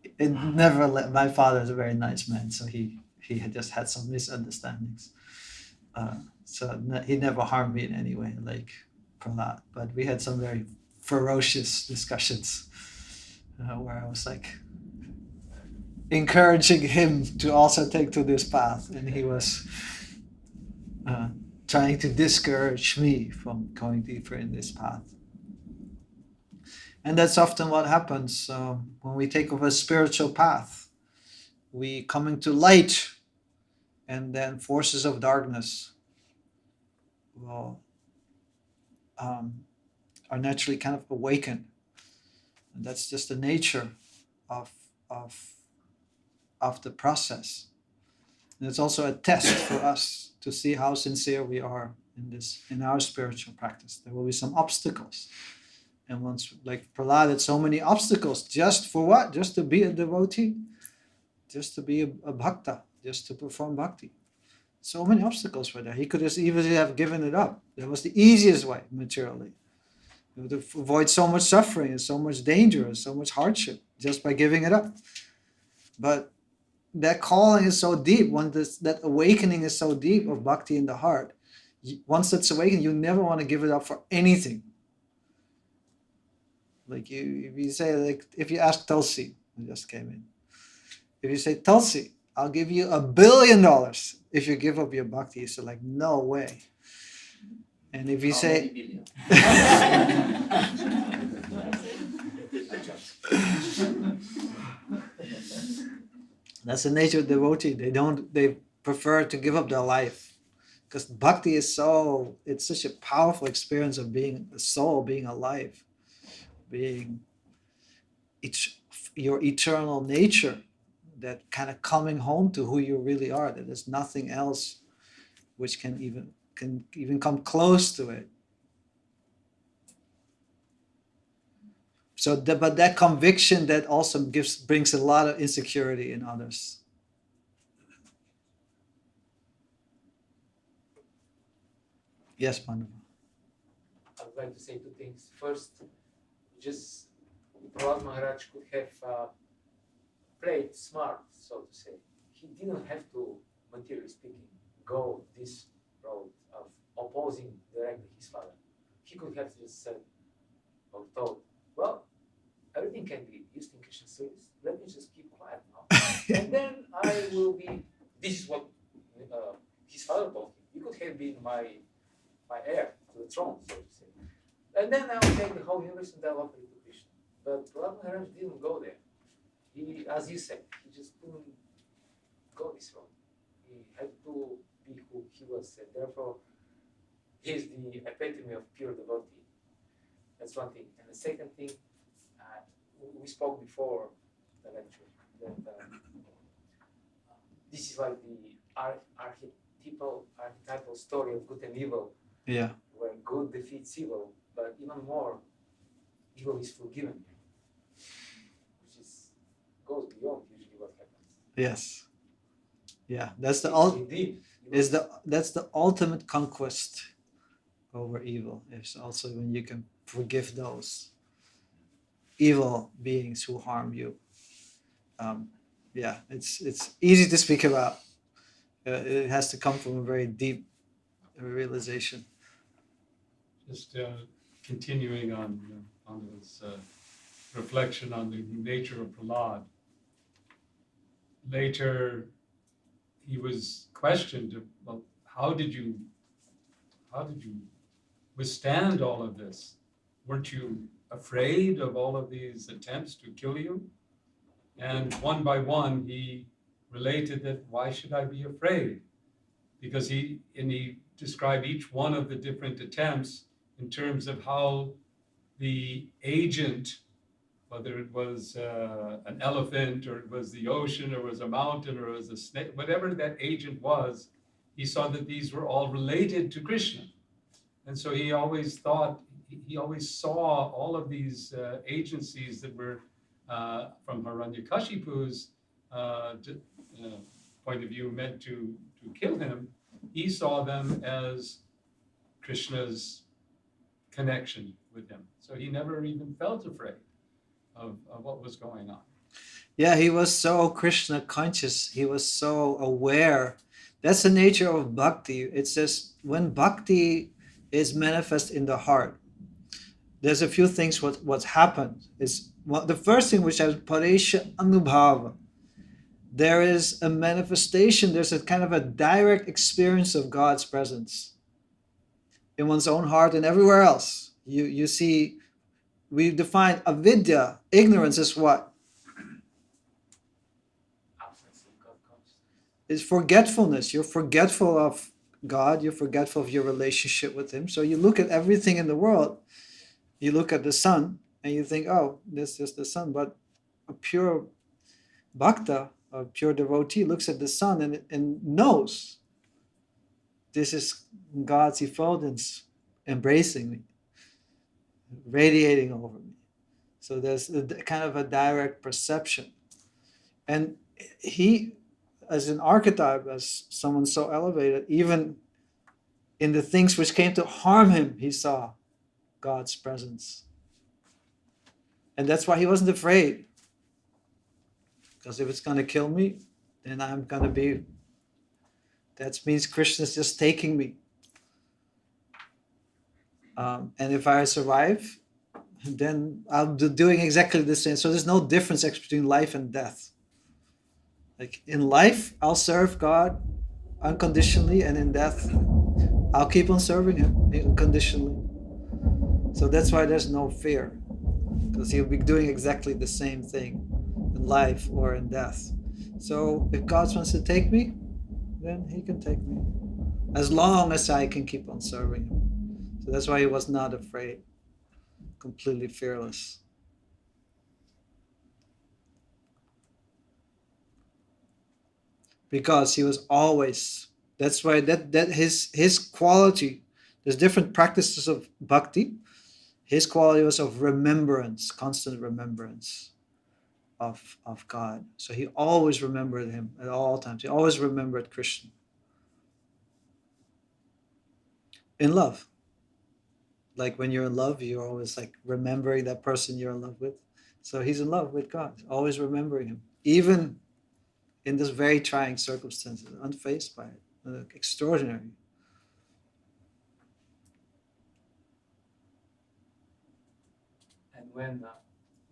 It never let. My father is a very nice man, so he had just had some misunderstandings. He never harmed me in any way, like Prahlad. But we had some very ferocious discussions where I was like encouraging him to also take to this path, and he was trying to discourage me from going deeper in this path. And that's often what happens when we take over a spiritual path. We come into light, and then forces of darkness will are naturally kind of awakened. And that's just the nature of the process. And it's also a test for us to see how sincere we are in our spiritual practice. There will be some obstacles. And once, like Prahlad had so many obstacles, just for what? Just to be a devotee, just to be a bhakta, just to perform bhakti. So many obstacles were there. He could easily have given it up. That was the easiest way materially. He would avoid so much suffering and so much danger and so much hardship just by giving it up. But that calling is so deep, that awakening is so deep of bhakti in the heart. Once that's awakened, you never want to give it up for anything. Like if you ask Tulsi, who just came in, if you say, Tulsi, I'll give you $1 billion if you give up your bhakti, it's like, no way. And if you say, that's the nature of devotee. They prefer to give up their life because bhakti is it's such a powerful experience of being a soul, being alive, being your eternal nature, that kind of coming home to who you really are, that there's nothing else which can even come close to it. So but that conviction, that also brings a lot of insecurity in others. Yes, Manu. I would like to say two things. First, just Prahlad Maharaj could have played smart, so to say. He didn't have to, materially speaking, go this road of opposing directly his father. He could have just said or thought, well, everything can be used in Krishna service. Let me just keep quiet now. And then I will be, this is what his father told him. You could have been my heir to the throne, so to say. And then I will take the whole universe and I'll offer it to Krishna. But Prahlad Maharaj didn't go there. He, as you said, he just couldn't go this road. He had to be who he was, and therefore he's the epitome of pure devotee. That's one thing. And the second thing, we spoke before the lecture that this is like the archetypal story of good and evil. Yeah. Where good defeats evil, but even more, evil is forgiven, which goes beyond usually what happens. Yes. Yeah, that's that's the ultimate conquest over evil. It's also when you can forgive those evil beings who harm you. It's easy to speak about. It has to come from a very deep realization. Just continuing on this reflection on the nature of Prahlad. Later, he was questioned, well, how did you withstand all of this? Weren't you afraid of all of these attempts to kill you? And one by one, he related that, why should I be afraid? Because he described each one of the different attempts in terms of how the agent, whether it was an elephant or it was the ocean or it was a mountain or it was a snake, whatever that agent was, he saw that these were all related to Krishna. And so he always saw all of these agencies that were from Hiranyakashipu's point of view meant to kill him. He saw them as Krishna's connection with him. So he never even felt afraid of what was going on. Yeah, he was so Krishna conscious. He was so aware. That's the nature of bhakti. It's just when bhakti is manifest in the heart, there's a few things what's happened. Is the first thing, which is paresha anubhava. There is a manifestation, there's a kind of a direct experience of God's presence in one's own heart and everywhere else. You see, we define avidya, ignorance, as what? Absence of God consciousness. It's forgetfulness. You're forgetful of God, you're forgetful of your relationship with Him. So you look at everything in the world, you look at the sun, and you think, oh, this is the sun. But a pure bhakta, a pure devotee, looks at the sun and knows this is God's effulgence embracing me, radiating over me. So there's kind of a direct perception. And he, as an archetype, as someone so elevated, even in the things which came to harm him, he saw God's presence. And that's why he wasn't afraid. Because if it's going to kill me, then I'm going to be, that means Krishna's just taking me. And if I survive, then I'll be doing exactly the same. So there's no difference between life and death. Like in life, I'll serve God unconditionally, and in death, I'll keep on serving Him unconditionally. So that's why there's no fear, because He'll be doing exactly the same thing in life or in death. So if God wants to take me, then He can take me, as long as I can keep on serving Him. So that's why He was not afraid, completely fearless. Because he was always, that's why that his quality, there's different practices of bhakti. His quality was of remembrance, constant remembrance of God. So he always remembered Him at all times. He always remembered Krishna in love. Like when you're in love, you're always like remembering that person you're in love with. So he's in love with God, always remembering Him, even in this very trying circumstances, unfazed by it. Extraordinary. And when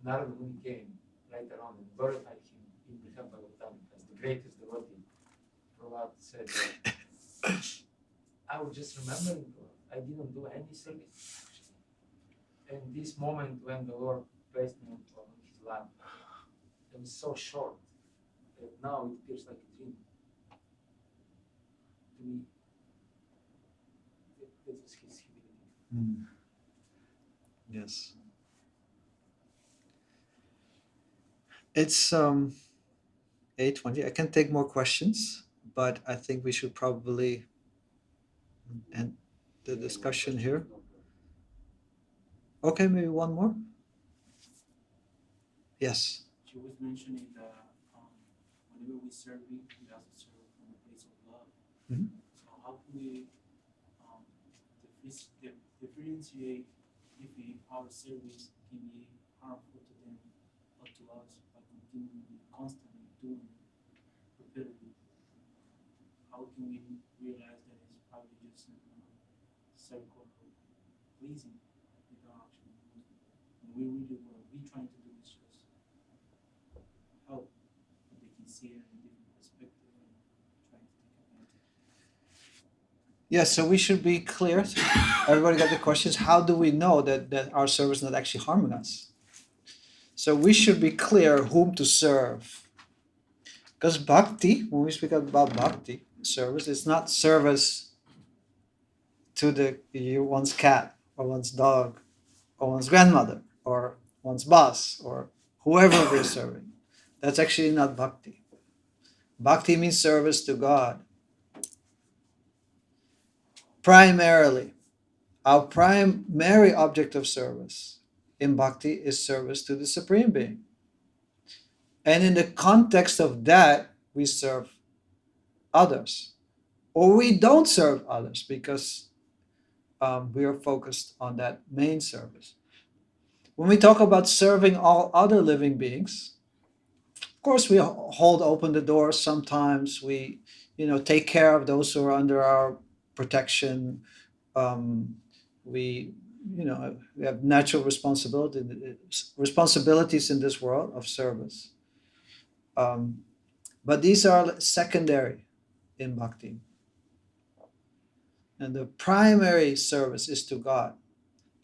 Narada Muni came later on and glorified him in Brihad Bhagavatam as the greatest devotee, Prabhupada said that I was just remembering God. I didn't do any service actually. And this moment when the Lord placed me on His lap, it was so short that now it appears like a dream. To me, that was His humility. Yes. It's 8:20. I can take more questions, but I think we should probably end the discussion here. Okay, maybe one more. Yes. She was mentioning that whenever we serve, we also serve from a place of love. Mhm. So how can we differentiate if our service can be harmful to them or to us by continually, constantly doing it repeatedly? How can we realize that it's probably just a circle of pleasing without actually doing it? And we really what we're trying to do is just help, but they can see it in a different perspective and trying Yes, so we should be clear. Everybody got the questions. How do we know that our service is not actually harming us? So we should be clear whom to serve. Because bhakti, when we speak about bhakti service, it's not service to one's cat or one's dog or one's grandmother or one's boss or whoever we're serving. That's actually not bhakti. Bhakti means service to God. Primarily, our primary object of service in bhakti is service to the Supreme Being. And in the context of that, we serve others. Or we don't serve others because we are focused on that main service. When we talk about serving all other living beings, of course, we hold open the doors sometimes. We, take care of those who are under our protection. We, we have natural responsibilities in this world of service. But these are secondary in bhakti. And the primary service is to God.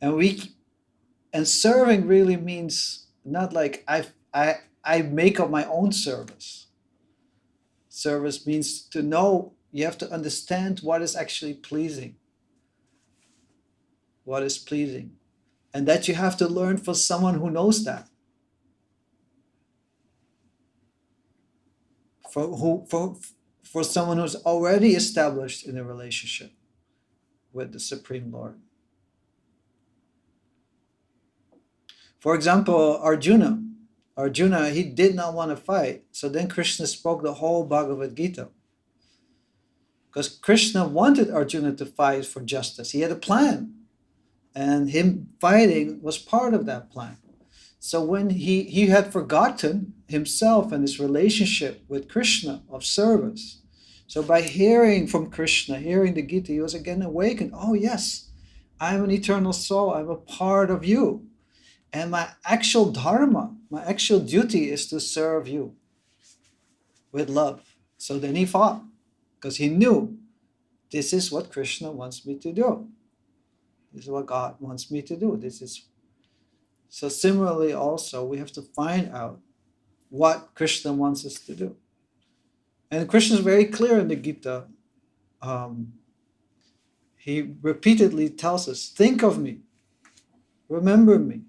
And serving really means not like I make up my own service. Service means to know, you have to understand what is actually pleasing. What is pleasing. And that you have to learn from someone who knows that. For someone who's already established in a relationship with the Supreme Lord. For example, Arjuna, he did not want to fight. So then Krishna spoke the whole Bhagavad Gita. Because Krishna wanted Arjuna to fight for justice. He had a plan. And him fighting was part of that plan. So when he had forgotten himself and his relationship with Krishna of service. So by hearing from Krishna, hearing the Gita, he was again awakened. Oh yes, I'm an eternal soul. I'm a part of you. And my actual dharma, my actual duty is to serve you with love. So then he fought because he knew this is what Krishna wants me to do. This is what God wants me to do. So similarly also, we have to find out what Krishna wants us to do. And Krishna is very clear in the Gita. He repeatedly tells us, think of me, remember me,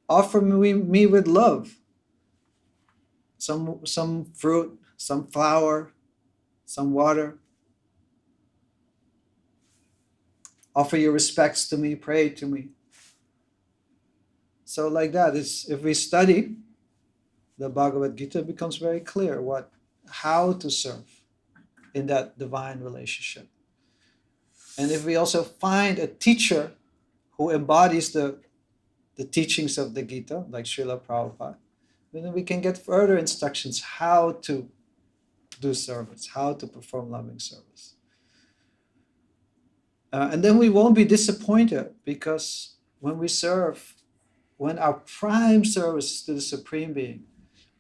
offer me with love. Some fruit, some flower, some water. Offer your respects to me, pray to me. So like that, if we study the Bhagavad Gita, it becomes very clear how to serve in that divine relationship. And if we also find a teacher who embodies the teachings of the Gita, like Srila Prabhupada, then we can get further instructions how to do service, how to perform loving service. And then we won't be disappointed because when we serve, when our prime service is to the Supreme Being,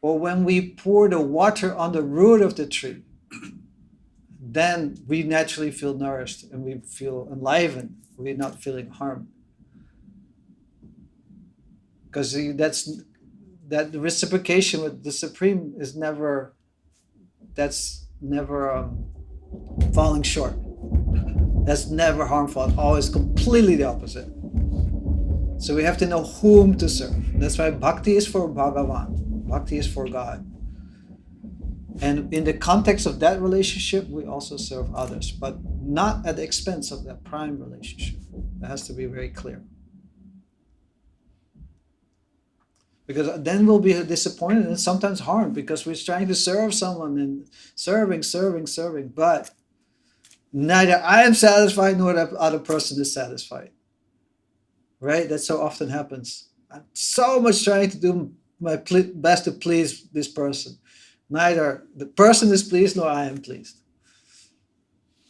or when we pour the water on the root of the tree, then we naturally feel nourished and we feel enlivened. We're not feeling harmed. Because that reciprocation with the Supreme is never falling short. That's never harmful. It's always completely the opposite. So we have to know whom to serve. That's why bhakti is for Bhagavan. Bhakti is for God. And in the context of that relationship, we also serve others, but not at the expense of that prime relationship. That has to be very clear. Because then we'll be disappointed and sometimes harmed because we're trying to serve someone and serving, but neither I am satisfied nor the other person is satisfied. Right? That so often happens. I'm so much trying to do my best to please this person. Neither the person is pleased nor I am pleased.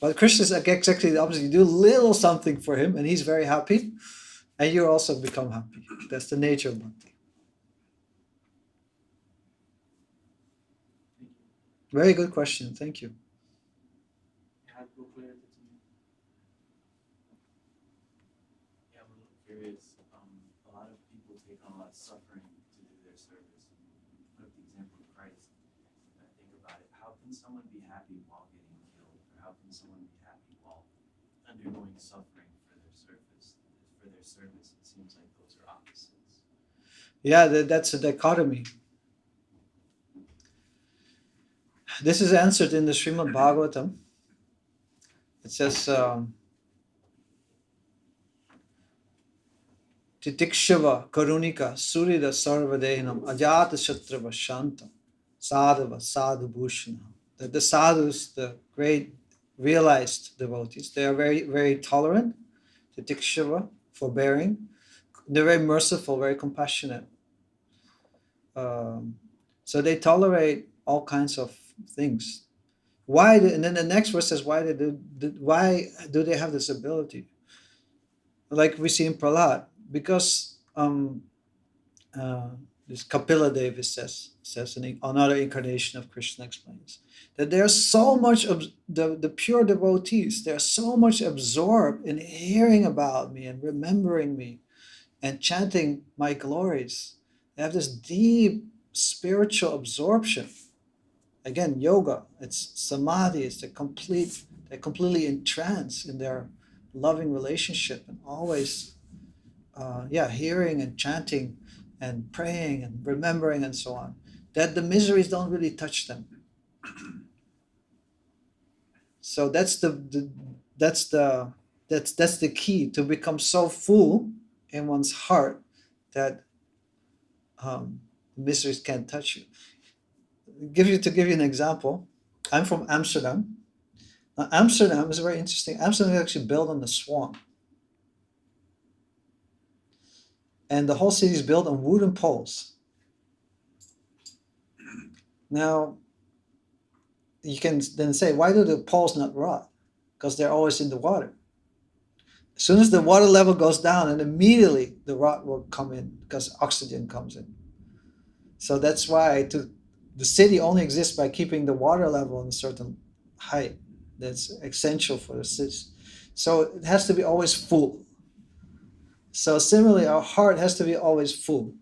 But Krishna is exactly the opposite. You do little something for him and he's very happy and you also become happy. That's the nature of bhakti. Very good question. Thank you. It had no clarity to me. suffering to do their service. Put up the example of Christ. And I think about it, how can someone be happy while getting killed? Or how can someone be happy while undergoing suffering for their service? For their service, it seems like those are opposites. Yeah, that's a dichotomy. This is answered in the Srimad Bhagavatam. It says, Titikshava Karunika Surida Sarvadehinam Ajata Shatrava Shanta Sadhava Sadhu Bhushana. That the sadhus, the great realized devotees, they are very, very tolerant, Titikshava, forbearing. They're very merciful, very compassionate. So they tolerate all kinds of things. Why? And then the next verse says, why do they have this ability? Like we see in Prahlad, because this Kapila Devi says in another incarnation of Krishna explains that they are so much the pure devotees. They are so much absorbed in hearing about me and remembering me and chanting my glories. They have this deep spiritual absorption. Again, yoga, it's samadhi, it's they're completely entranced in their loving relationship and always hearing and chanting and praying and remembering and so on, that the miseries don't really touch them. So that's the key, to become so full in one's heart that miseries can't touch you. To give you an example, I'm from Amsterdam. Now, Amsterdam is very interesting. Amsterdam is actually built on the Swan. And the whole city is built on wooden poles. Now, you can then say, why do the poles not rot? Because they're always in the water. As soon as the water level goes down, and immediately the rot will come in because oxygen comes in. So that's why the city only exists by keeping the water level on a certain height. That's essential for the city. So it has to be always full. So similarly, our heart has to be always full.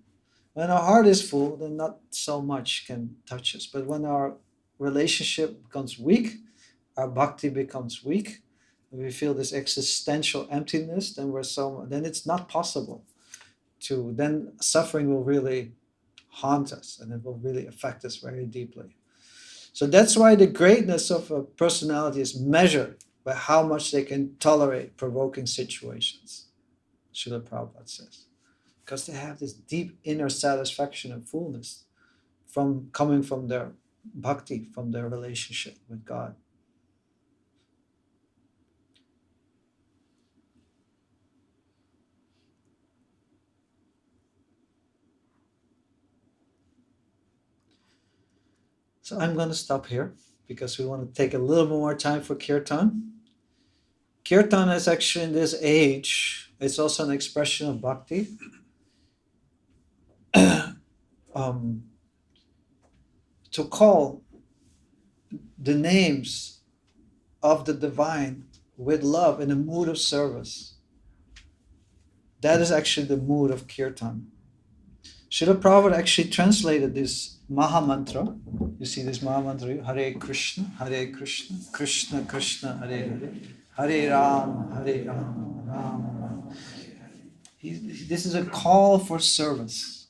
When our heart is full, then not so much can touch us. But when our relationship becomes weak, our bhakti becomes weak, we feel this existential emptiness, then it's not possible to, then suffering will really haunt us and it will really affect us very deeply. So that's why the greatness of a personality is measured by how much they can tolerate provoking situations, Srila Prabhupada says. Because they have this deep inner satisfaction and fullness coming from their bhakti, from their relationship with God. So I'm going to stop here because we want to take a little bit more time for kirtan. Kirtan is actually in this age, it's also an expression of bhakti. To call the names of the divine with love in a mood of service. That is actually the mood of kirtan. Srila Prabhupada actually translated this Maha Mantra. You see this Maha Mantra, Hare Krishna, Krishna Krishna, Hare Hare, Hare Rama, Rama Rama. This is a call for service.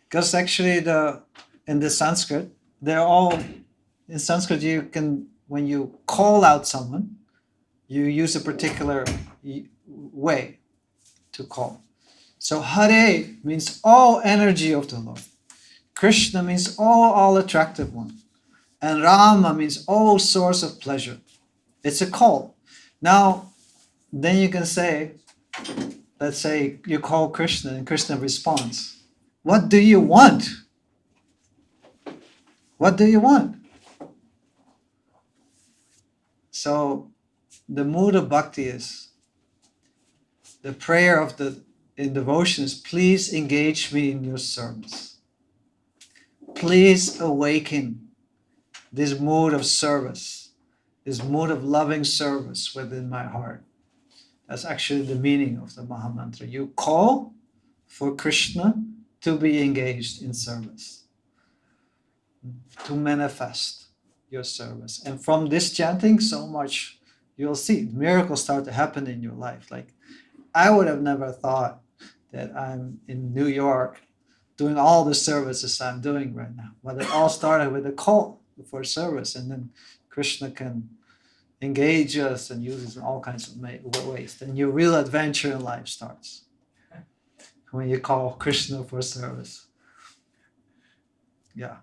Because actually in the Sanskrit, in Sanskrit when you call out someone, you use a particular way to call. So Hare means all energy of the Lord. Krishna means all attractive one. And Rama means all source of pleasure. It's a call. Now, then you can say, let's say you call Krishna and Krishna responds. What do you want? What do you want? So the mood of bhakti is, the prayer in devotion is, please engage me in your service. Please awaken this mood of service, this mood of loving service within my heart. That's actually the meaning of the Maha Mantra. You call for Krishna to be engaged in service, to manifest your service. And from this chanting, so much you'll see miracles start to happen in your life. Like, I would have never thought that I'm in New York doing all the services I'm doing right now. But it all started with a call for service, and then Krishna can engage us and use us in all kinds of ways. Then your real adventure in life starts when you call Krishna for service. Yeah,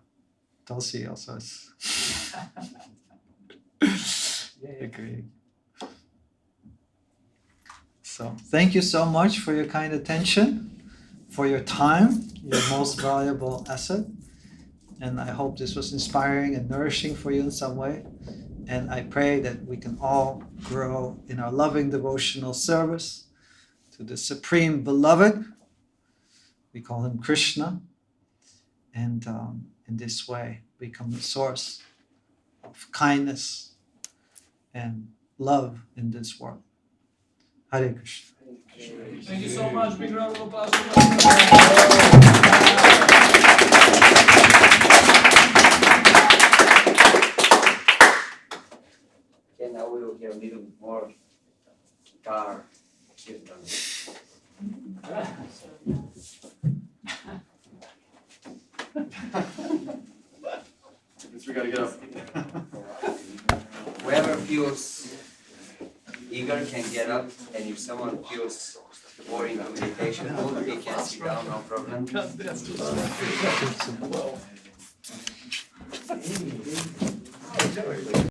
Tulsi also is agree. So thank you so much for your kind attention, for your time, your most valuable asset. And I hope this was inspiring and nourishing for you in some way. And I pray that we can all grow in our loving devotional service to the Supreme Beloved. We call him Krishna. And in this way, become the source of kindness and love in this world. Hare Krishna. Thank you so much. Big round of applause. Okay, now we will hear a little more guitar kirtan. Guess we gotta get up. Whoever feels eager can get up, and if someone feels more into meditation mode, he can sit down, no problem.